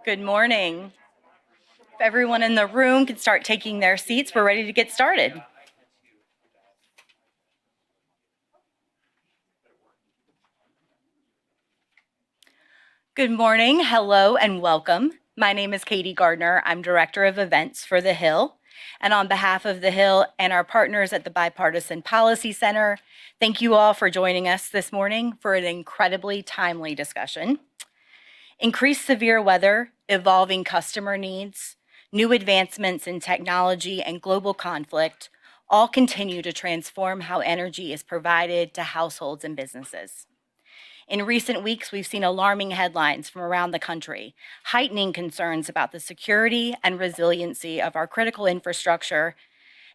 Good morning. If everyone in the room could start taking their seats, we're ready to get started. Good morning, hello, and welcome. My name is Katie Gardner. I'm Director of Events for The Hill. And on behalf of The Hill and our partners at the Bipartisan Policy Center, thank you all for joining us this morning for an incredibly timely discussion. Increased severe weather, evolving customer needs, new advancements in technology, and global conflict all continue to transform how energy is provided to households and businesses. In recent weeks, we've seen alarming headlines from around the country, heightening concerns about the security and resiliency of our critical infrastructure.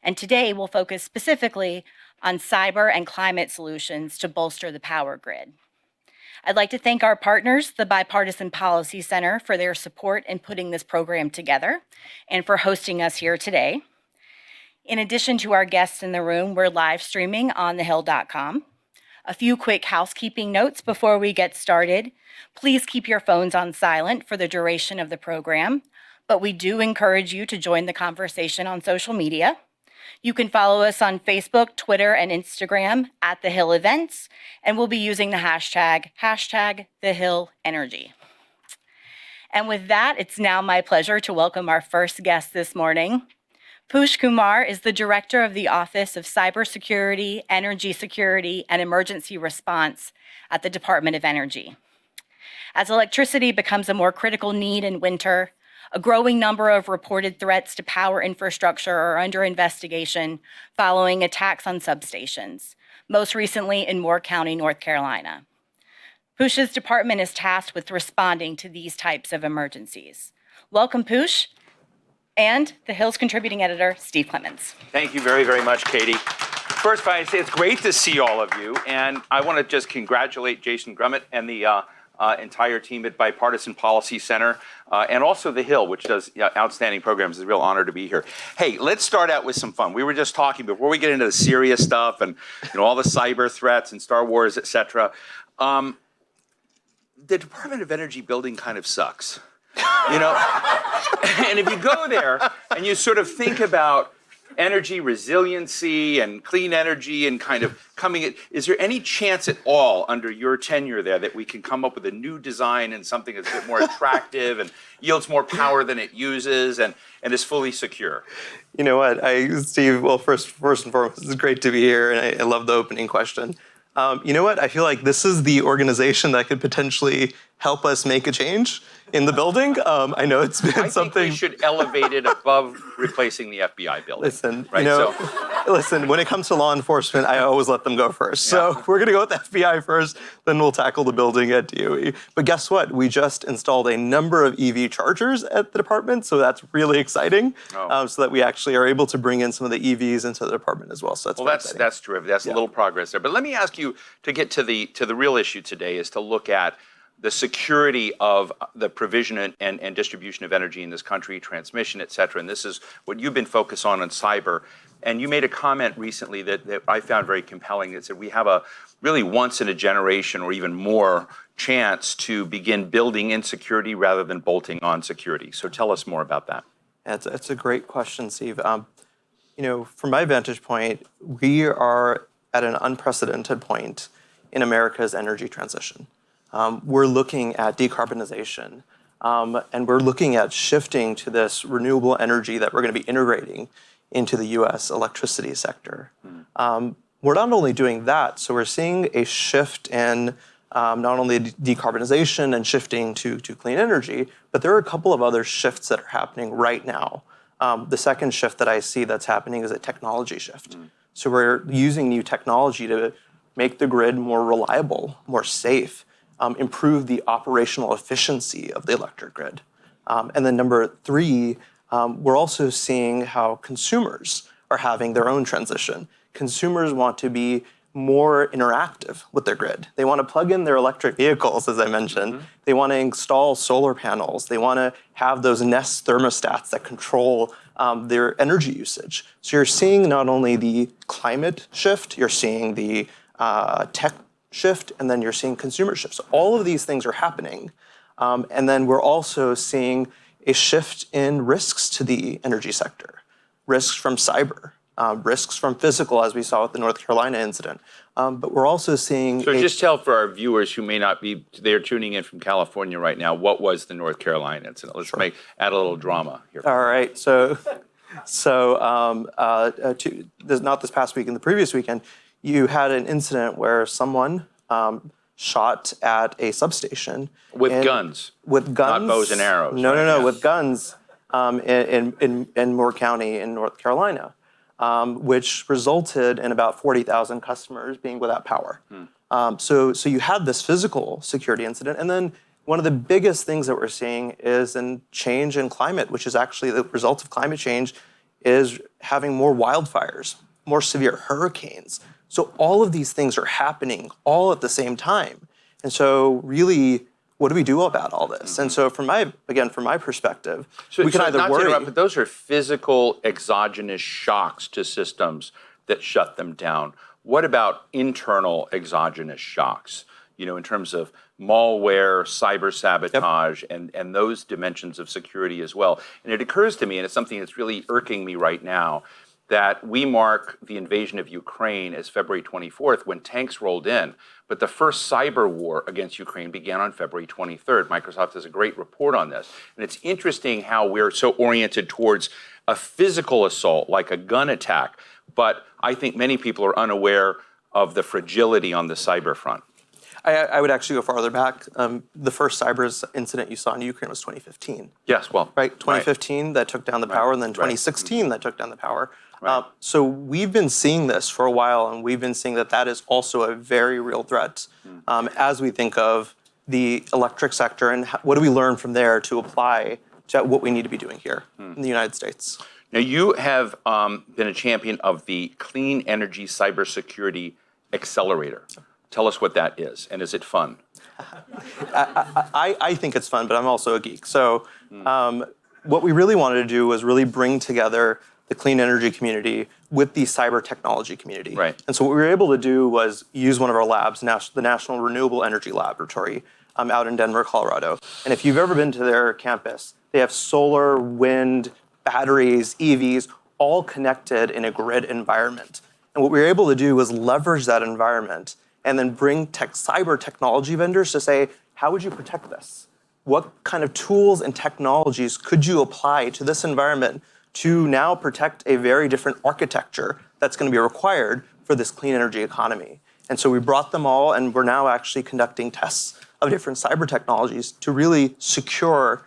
And today, we'll focus specifically on cyber and climate solutions to bolster the power grid. I'd like to thank our partners, the Bipartisan Policy Center, for their support in putting this program together and for hosting us here today. In addition to our guests in the room, we're live streaming on thehill.com. A few quick housekeeping notes before we get started. Please keep your phones on silent for the duration of the program, but we do encourage you to join the conversation on social media. You can follow us on Facebook, Twitter, and Instagram at The Hill Events, and we'll be using the hashtag TheHillEnergy. And with that, it's now my pleasure to welcome our first guest this morning. Puesh Kumar is the Director of the Office of Cybersecurity, Energy Security, and Emergency Response at the Department of Energy. As electricity becomes a more critical need in winter, a growing number of reported threats to power infrastructure are under investigation following attacks on substations, most recently in Moore County, North Carolina. Puesh's department is tasked with responding to these types of emergencies. Welcome, Puesh, and The Hill's contributing editor, Steve Clemons. Thank you very, very much, Katie. First, I say it's great to see all of you, and I want to just congratulate Jason Grummett and the entire team at Bipartisan Policy Center, and also The Hill, which does outstanding programs. It's a real honor to be here. Hey, let's start out with some fun. We were just talking before we get into the serious stuff and all the cyber threats and Star Wars, et cetera. The Department of Energy building kind of sucks, And if you go there and you sort of think about energy resiliency and clean energy and kind of is there any chance at all under your tenure there that we can come up with a new design and something that's a bit more attractive and yields more power than it uses and is fully secure? You know what, Steve, well, first and foremost, it's great to be here, and I love the opening question. You know what, I feel like this is the organization that could potentially help us make a change in the building. I know it's been something. I think we should elevate it above replacing the FBI building. Listen, right? Listen, when it comes to law enforcement, I always let them go first. Yeah. So we're going to go with the FBI first, then we'll tackle the building at DOE. But guess what? We just installed a number of EV chargers at the department, so that's really exciting. So that we actually are able to bring in some of the EVs into the department as well. So that's terrific. That's a little progress there. But let me ask you to get to the real issue today is to look at the security of the provision and distribution of energy in this country, transmission, et cetera. And this is what you've been focused on cyber. And you made a comment recently that I found very compelling. That said we have a really once in a generation or even more chance to begin building in security rather than bolting on security. So tell us more about that. That's a great question, Steve. From my vantage point, we are at an unprecedented point in America's energy transition. We're looking at decarbonization, and we're looking at shifting to this renewable energy that we're going to be integrating into the U.S. electricity sector. We're not only doing that, so we're seeing a shift in not only decarbonization and shifting to clean energy, but there are a couple of other shifts that are happening right now. The second shift that I see that's happening is a technology shift. So we're using new technology to make the grid more reliable, more safe, improve the operational efficiency of the electric grid. And then number three, we're also seeing how consumers are having their own transition. Consumers want to be more interactive with their grid. They want to plug in their electric vehicles, as I mentioned. They want to install solar panels. They want to have those Nest thermostats that control their energy usage. So you're seeing not only the climate shift, you're seeing the tech shift, and then you're seeing consumer shift. So all of these things are happening. And then we're also seeing a shift in risks to the energy sector, risks from cyber, risks from physical, as we saw with the North Carolina incident. But we're also seeing. So just tell for our viewers who may not be, they're tuning in from California right now, what was the North Carolina incident? Let's add a little drama here. All right. Not this past week, in the previous weekend, you had an incident where someone shot at a substation with guns. With guns, not bows and arrows. No, right? no, no, Yeah. with guns in Moore County in North Carolina, which resulted in about 40,000 customers being without power. So you had this physical security incident, and then one of the biggest things that we're seeing is a change in climate, which is actually the result of climate change, is having more wildfires, more severe hurricanes. So all of these things are happening all at the same time. And so really, what do we do about all this? And so from my perspective, we can either not worry. to interrupt, but those are physical exogenous shocks to systems that shut them down. What about internal exogenous shocks? In terms of malware, cyber sabotage, and those dimensions of security as well. And it occurs to me, and it's something that's really irking me right now, that we mark the invasion of Ukraine as February 24th when tanks rolled in. But the first cyber war against Ukraine began on February 23rd. Microsoft has a great report on this. And it's interesting how we're so oriented towards a physical assault, like a gun attack. But I think many people are unaware of the fragility on the cyber front. I would actually go farther back. The first cyber incident you saw in Ukraine was 2015. Yes, well. Right, 2015 that took down the power, and then 2016 that took down the power. So we've been seeing this for a while, and we've been seeing that is also a very real threat as we think of the electric sector and what do we learn from there to apply to what we need to be doing here in the United States. Now, you have been a champion of the Clean Energy Cybersecurity Accelerator. Tell us what that is, and is it fun? I think it's fun, but I'm also a geek. So what we really wanted to do was really bring together the clean energy community with the cyber technology community. Right. And so what we were able to do was use one of our labs, the National Renewable Energy Laboratory out in Denver, Colorado. And if you've ever been to their campus, they have solar, wind, batteries, EVs, all connected in a grid environment. And what we were able to do was leverage that environment and then bring cyber technology vendors to say, how would you protect this? What kind of tools and technologies could you apply to this environment to now protect a very different architecture that's going to be required for this clean energy economy? And so we brought them all, and we're now actually conducting tests of different cyber technologies to really secure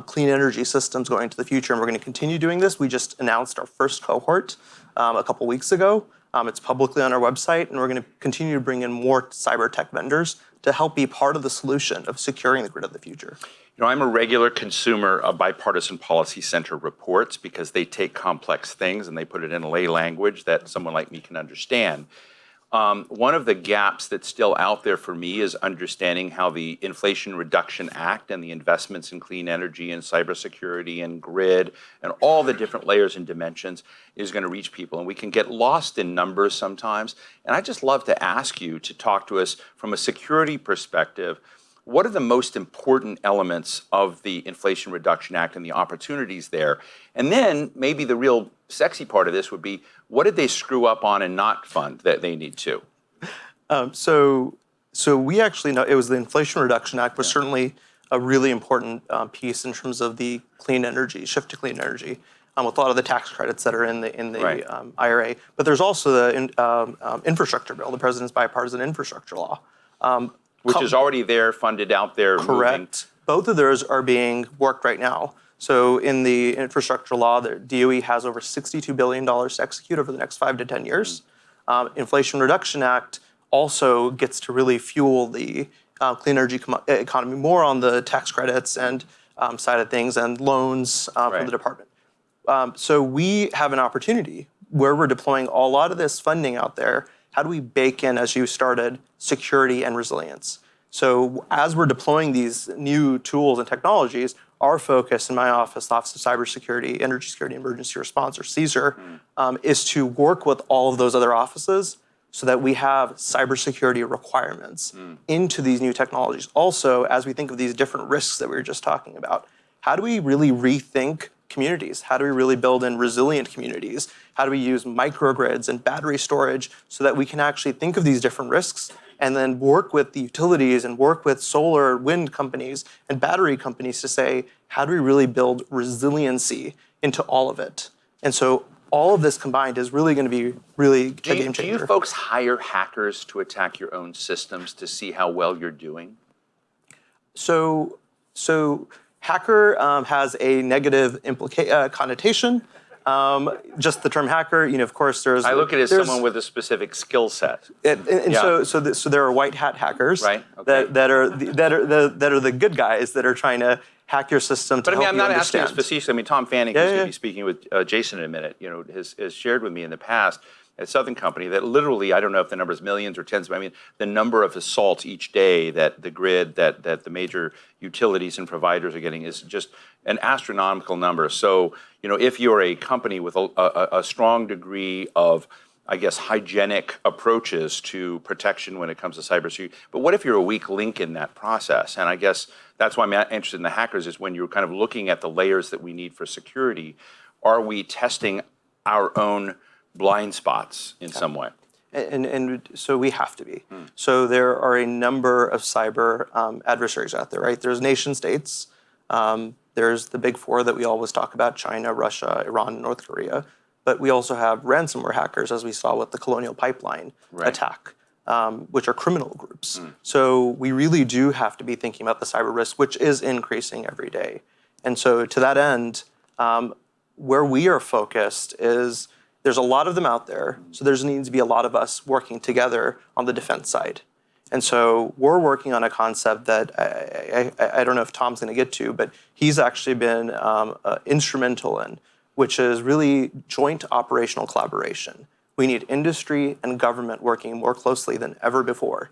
clean energy systems going into the future. And we're going to continue doing this. We just announced our first cohort a couple weeks ago. It's publicly on our website, and we're going to continue to bring in more cyber tech vendors to help be part of the solution of securing the grid of the future. I'm a regular consumer of Bipartisan Policy Center reports because they take complex things and they put it in lay language that someone like me can understand. One of the gaps that's still out there for me is understanding how the Inflation Reduction Act and the investments in clean energy and cybersecurity and grid and all the different layers and dimensions is going to reach people. And we can get lost in numbers sometimes. And I'd just love to ask you to talk to us from a security perspective. What are the most important elements of the Inflation Reduction Act and the opportunities there? And then maybe the real sexy part of this would be, what did they screw up on and not fund that they need to? So we actually know it was the Inflation Reduction Act was certainly a really important piece in terms of the clean energy, shift to clean energy, with a lot of the tax credits that are in the IRA. But there's also the infrastructure bill, the president's bipartisan infrastructure law. Which is already there, funded out there. Correct. Moving. Both of those are being worked right now. So in the infrastructure law, the DOE has over $62 billion to execute over the next 5 to 10 years. Inflation Reduction Act also gets to really fuel the clean energy economy more on the tax credits and side of things and loans from the department. So we have an opportunity where we're deploying a lot of this funding out there. How do we bake in, as you started, security and resilience? So as we're deploying these new tools and technologies, our focus in my office, the Office of Cybersecurity, Energy Security, Emergency Response, or CESER, is to work with all of those other offices so that we have cybersecurity requirements into these new technologies. Also, as we think of these different risks that we were just talking about, how do we really rethink communities? How do we really build in resilient communities? How do we use microgrids and battery storage so that we can actually think of these different risks and then work with the utilities and work with solar, wind companies and battery companies to say, how do we really build resiliency into all of it? And so all of this combined is really going to be really a game changer. Do you folks hire hackers to attack your own systems to see how well you're doing? So hacker has a negative connotation. Just the term hacker, of course, there's. I look at it as someone with a specific skill set. So there are white hat hackers, right? Okay. that are the good guys that are trying to hack your system to help you understand. But I'm not asking you facetiously. I mean, Tom Fanning, who's going to be speaking with Jason in a minute, has shared with me in the past at Southern Company that literally, I don't know if the number is millions or tens, but I mean, the number of assaults each day that the grid, that the major utilities and providers are getting is just an astronomical number. So, if you're a company with a strong degree of, I guess, hygienic approaches to protection when it comes to cybersecurity, but what if you're a weak link in that process? And I guess that's why I'm interested in the hackers, is when you're kind of looking at the layers that we need for security, are we testing our own blind spots in some way? And so we have to be. So there are a number of cyber adversaries out there, right? There's nation states. There's the big four that we always talk about: China, Russia, Iran, and North Korea. But we also have ransomware hackers, as we saw with the Colonial Pipeline attack, which are criminal groups. So we really do have to be thinking about the cyber risk, which is increasing every day. And so to that end, where we are focused is there's a lot of them out there. So there needs to be a lot of us working together on the defense side. And so we're working on a concept that I don't know if Tom's going to get to, but he's actually been instrumental in, which is really joint operational collaboration. We need industry and government working more closely than ever before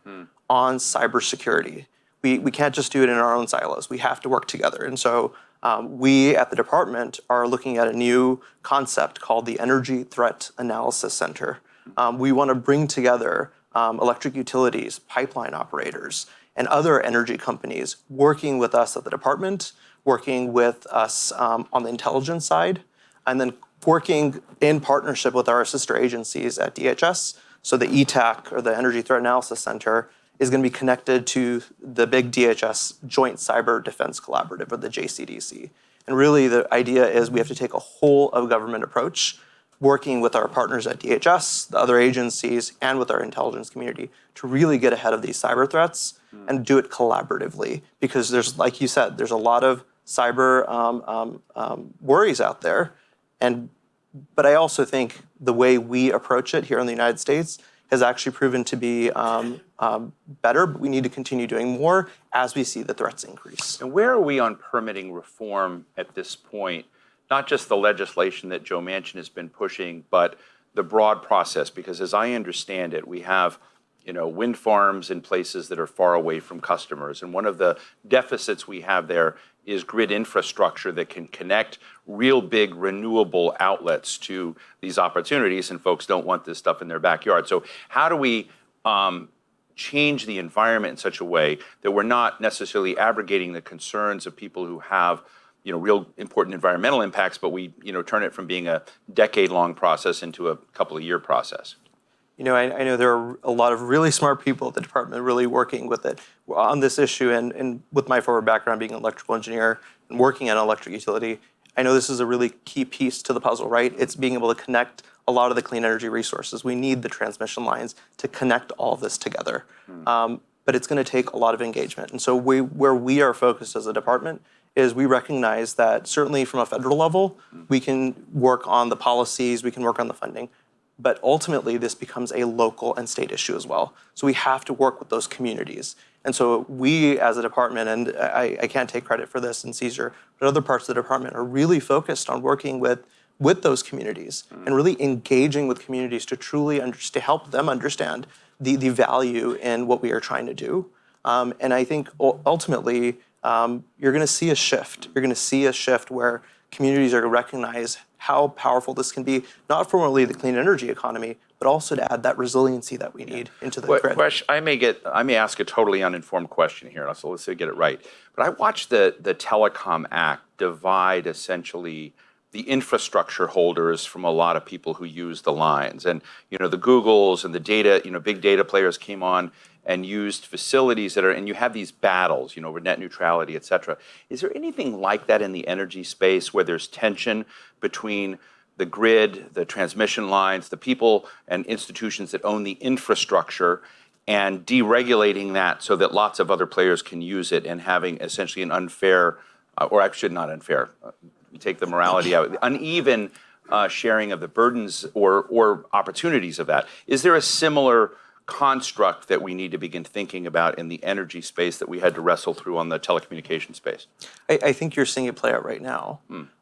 on cybersecurity. We can't just do it in our own silos. We have to work together. And so we at the department are looking at a new concept called the Energy Threat Analysis Center. We want to bring together electric utilities, pipeline operators, and other energy companies working with us at the department, working with us on the intelligence side, and then working in partnership with our sister agencies at DHS. So the ETAC, or the Energy Threat Analysis Center, is going to be connected to the big DHS Joint Cyber Defense Collaborative, or the JCDC. And really the idea is we have to take a whole of government approach, working with our partners at DHS, the other agencies, and with our intelligence community to really get ahead of these cyber threats and do it collaboratively. Because there's, like you said, there's a lot of cyber worries out there. But I also think the way we approach it here in the United States has actually proven to be better, but we need to continue doing more as we see the threats increase. And where are we on permitting reform at this point? Not just the legislation that Joe Manchin has been pushing, but the broad process, because as I understand it, we have wind farms in places that are far away from customers. And one of the deficits we have there is grid infrastructure that can connect real big renewable outlets to these opportunities, and folks don't want this stuff in their backyard. So how do we change the environment in such a way that we're not necessarily abrogating the concerns of people who have real important environmental impacts, but we turn it from being a decade-long process into a couple-of-year process? I know there are a lot of really smart people at the department really working with it on this issue, and with my former background being an electrical engineer and working at an electric utility, I know this is a really key piece to the puzzle, right? It's being able to connect a lot of the clean energy resources. We need the transmission lines to connect all of this together. But it's going to take a lot of engagement. And so where we are focused as a department is we recognize that certainly from a federal level, we can work on the policies, we can work on the funding. But ultimately, this becomes a local and state issue as well. So we have to work with those communities. And so we, as a department, and I can't take credit for this in CESER, but other parts of the department are really focused on working with those communities and really engaging with communities to truly to help them understand the value in what we are trying to do. And I think ultimately, you're going to see a shift. You're going to see a shift where communities are going to recognize how powerful this can be, not for only the clean energy economy, but also to add that resiliency that we need into the grid. Puesh, I may ask a totally uninformed question here, so let's see, get it right. But I watched the Telecom Act divide essentially the infrastructure holders from a lot of people who use the lines. And, the Googles and the data, big data players came on and used facilities and you have these battles, over net neutrality, et cetera. Is there anything like that in the energy space where there's tension between the grid, the transmission lines, the people and institutions that own the infrastructure, and deregulating that so that lots of other players can use it, and having essentially an unfair, or actually not unfair, take the morality out, uneven sharing of the burdens or opportunities of that? Is there a similar construct that we need to begin thinking about in the energy space that we had to wrestle through on the telecommunication space? I think you're seeing it play out right now.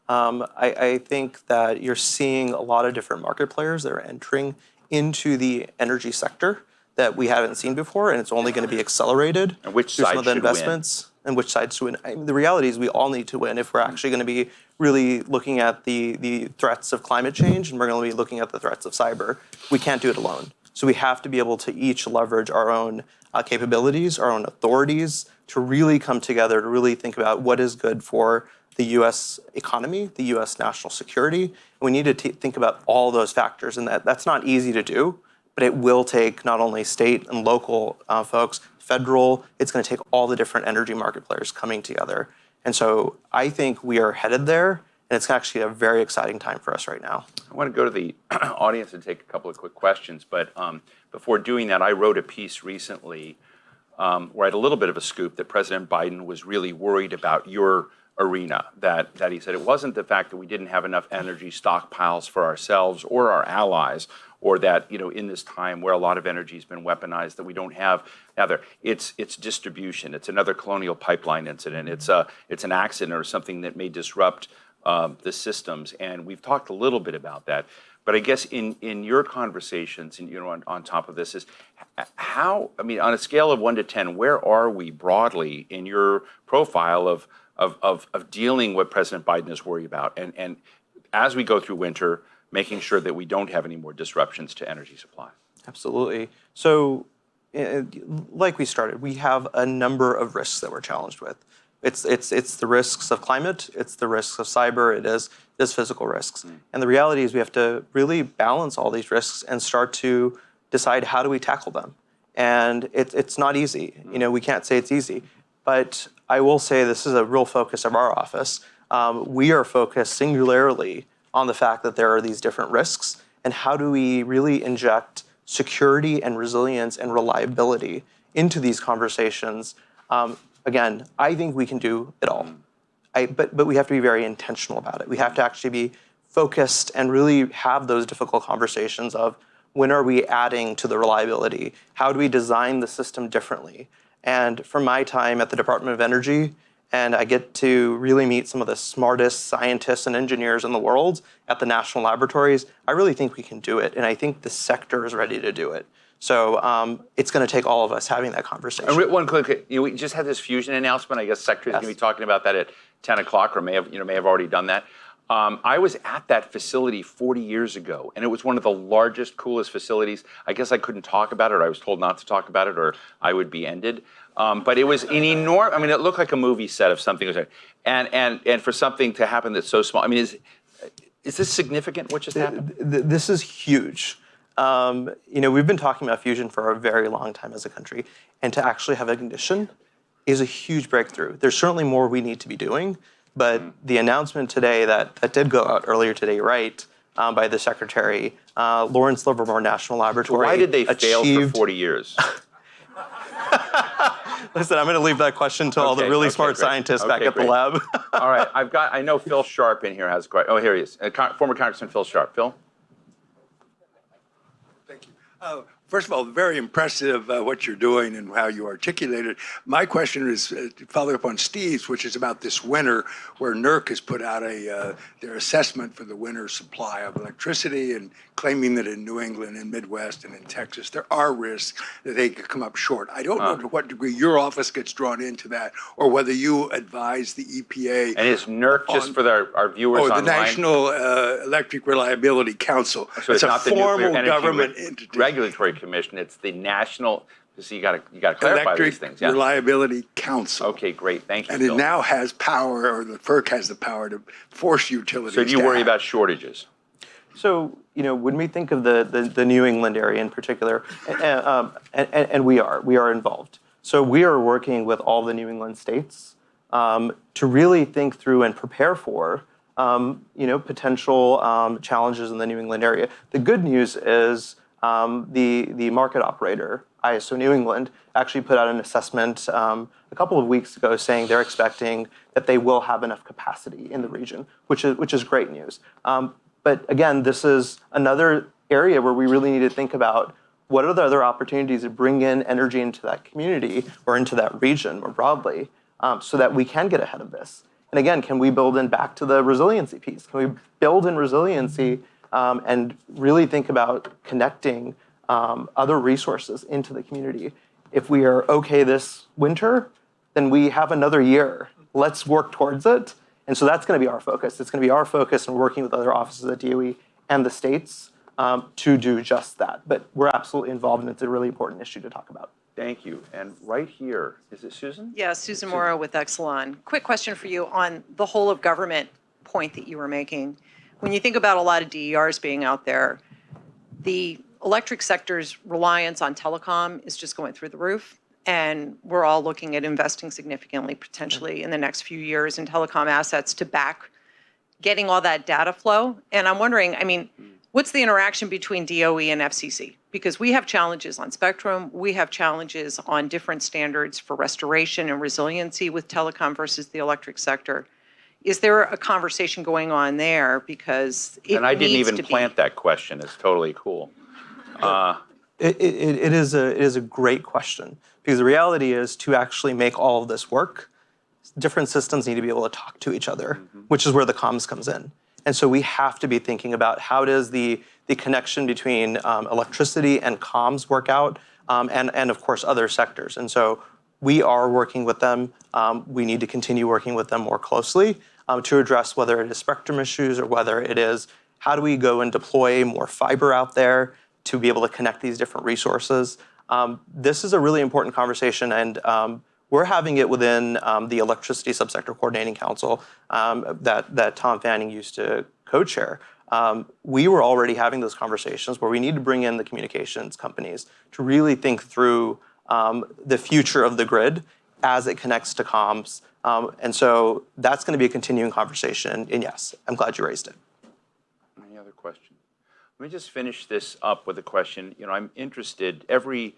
I think that you're seeing a lot of different market players that are entering into the energy sector that we haven't seen before, and it's only going to be accelerated and which through side some of the should investments win? And which sides to win. The reality is we all need to win if we're actually going to be really looking at the threats of climate change, and we're going to be looking at the threats of cyber. We can't do it alone. So we have to be able to each leverage our own capabilities, our own authorities, to really come together, to really think about what is good for the U.S. economy, the U.S. national security. And we need to think about all those factors, and that's not easy to do, but it will take not only state and local folks, federal, it's going to take all the different energy market players coming together. And so I think we are headed there, and it's actually a very exciting time for us right now. I want to go to the audience and take a couple of quick questions, but before doing that, I wrote a piece recently where I had a little bit of a scoop that President Biden was really worried about your arena, that he said it wasn't the fact that we didn't have enough energy stockpiles for ourselves or our allies, or that, in this time where a lot of energy has been weaponized, that we don't have other. It's distribution. It's another Colonial Pipeline incident. It's an accident or something that may disrupt the systems. And we've talked a little bit about that. But I guess in your conversations, and on top of this, is how, on a scale of 1 to 10, where are we broadly in your profile of dealing what President Biden is worried about, and as we go through winter, making sure that we don't have any more disruptions to energy supply? Absolutely. So, like we started, we have a number of risks that we're challenged with. It's the risks of climate, it's the risks of cyber, it is physical risks. And the reality is we have to really balance all these risks and start to decide how do we tackle them. And it's not easy. We can't say it's easy. But I will say this is a real focus of our office. We are focused singularly on the fact that there are these different risks, and how do we really inject security and resilience and reliability into these conversations. Again, I think we can do it all, but we have to be very intentional about it. We have to actually be focused and really have those difficult conversations of when are we adding to the reliability? How do we design the system differently? And from my time at the Department of Energy, and I get to really meet some of the smartest scientists and engineers in the world at the national laboratories, I really think we can do it. And I think the sector is ready to do it. So it's going to take all of us having that conversation. And one quick, we just had this fusion announcement. I guess Secretary is going to be talking about that at 10 o'clock, or may have already done that. I was at that facility 40 years ago, and it was one of the largest, coolest facilities. I guess I couldn't talk about it, or I was told not to talk about it, or I would be ended. But it was an enormous, it looked like a movie set of something. And for something to happen that's so small, is this significant, what just happened? This is huge. We've been talking about fusion for a very long time as a country, and to actually have ignition is a huge breakthrough. There's certainly more we need to be doing, but the announcement today that did go out earlier today, right, by the Secretary, Lawrence Livermore National Laboratory. Why did they fail for 40 years? Listen, I'm going to leave that question to all the really smart scientists back at the lab. All right, I know Phil Sharp in here has a question. Oh, here he is. Former Congressman Phil Sharp. Phil? Thank you. First of all, very impressive what you're doing and how you articulate it. My question is to follow up on Steve's, which is about this winter, where NERC has put out their assessment for the winter supply of electricity and claiming that in New England and Midwest and in Texas, there are risks that they could come up short. I don't know to what degree your office gets drawn into that or whether you advise the EPA. And is NERC, just for our viewers online? The National Electric Reliability Council. So it's not the formal Nuclear government Energy entity. Regulatory Commission. It's the National. So you got to clarify these things. Electric Reliability Council. Okay, great. Thank you. And Phil. it now has power, or the FERC has the power to force utilities. So do you worry act. about shortages? So, when we think of the New England area in particular, and we are involved. So we are working with all the New England states to really think through and prepare for potential challenges in the New England area. The good news is the market operator, ISO New England, actually put out an assessment a couple of weeks ago saying they're expecting that they will have enough capacity in the region, which is great news. But again, this is another area where we really need to think about what are the other opportunities to bring in energy into that community or into that region more broadly so that we can get ahead of this. And again, can we build in back to the resiliency piece? Can we build in resiliency and really think about connecting other resources into the community? If we are okay this winter, then we have another year. Let's work towards it. And so that's going to be our focus. It's going to be our focus in working with other offices at DOE and the states to do just that. But we're absolutely involved, and it's a really important issue to talk about. Thank you. And right here, is it Susan? Yeah, Susan Morrow with Exelon. Quick question for you on the whole of government point that you were making. When you think about a lot of DERs being out there, the electric sector's reliance on telecom is just going through the roof. And we're all looking at investing significantly, potentially in the next few years in telecom assets to back getting all that data flow. And I'm wondering, what's the interaction between DOE and FCC? Because we have challenges on spectrum. We have challenges on different standards for restoration and resiliency with telecom versus the electric sector. Is there a conversation going on there? Because it And I didn't needs even to be. plant that question. It's totally cool. It is a great question, because the reality is to actually make all of this work, different systems need to be able to talk to each other, which is where the comms comes in. And so we have to be thinking about how does the connection between electricity and comms work out, and of course other sectors. And so we are working with them. We need to continue working with them more closely to address whether it is spectrum issues or whether it is how do we go and deploy more fiber out there to be able to connect these different resources. This is a really important conversation, and we're having it within the Electricity Subsector Coordinating Council that Tom Fanning used to co-chair. We were already having those conversations where we need to bring in the communications companies to really think through the future of the grid as it connects to comms. And so that's going to be a continuing conversation, and yes, I'm glad you raised it. Any other questions? Let me just finish this up with a question. I'm interested, every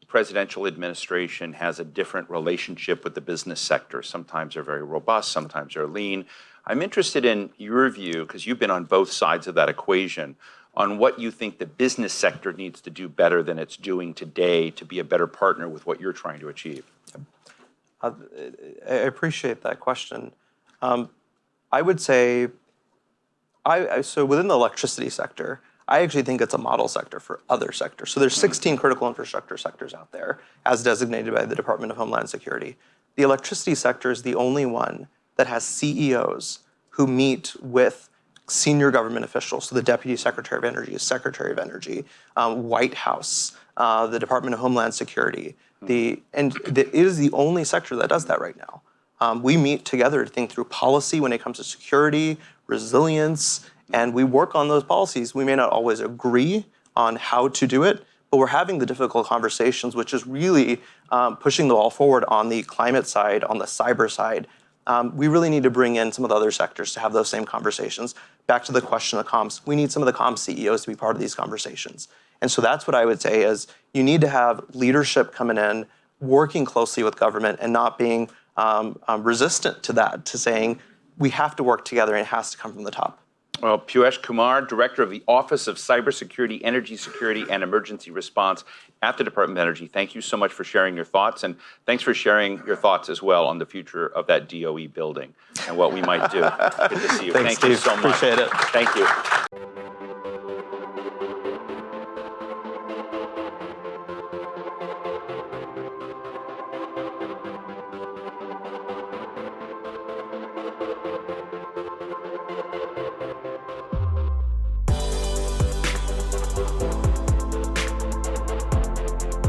presidential administration has a different relationship with the business sector. Sometimes they're very robust, sometimes they're lean. I'm interested in your view, because you've been on both sides of that equation, on what you think the business sector needs to do better than it's doing today to be a better partner with what you're trying to achieve. I appreciate that question. I would say, so within the electricity sector, I actually think it's a model sector for other sectors. So there's 16 critical infrastructure sectors out there, as designated by the Department of Homeland Security. The electricity sector is the only one that has CEOs who meet with senior government officials. So the Deputy Secretary of Energy, Secretary of Energy, White House, the Department of Homeland Security. It is the only sector that does that right now. We meet together to think through policy when it comes to security, resilience, and we work on those policies. We may not always agree on how to do it, but we're having the difficult conversations, which is really pushing the ball forward on the climate side, on the cyber side. We really need to bring in some of the other sectors to have those same conversations. Back to the question of comms, we need some of the comms CEOs to be part of these conversations. And so that's what I would say is you need to have leadership coming in, working closely with government and not being resistant to that, to saying we have to work together and it has to come from the top. Well, Puesh Kumar, Director of the Office of Cybersecurity, Energy Security, and Emergency Response at the Department of Energy, thank you so much for sharing your thoughts, and thanks for sharing your thoughts as well on the future of that DOE building and what we might do. Good to see you. Thanks, Thank you Steve. so much. Appreciate it. Thank you.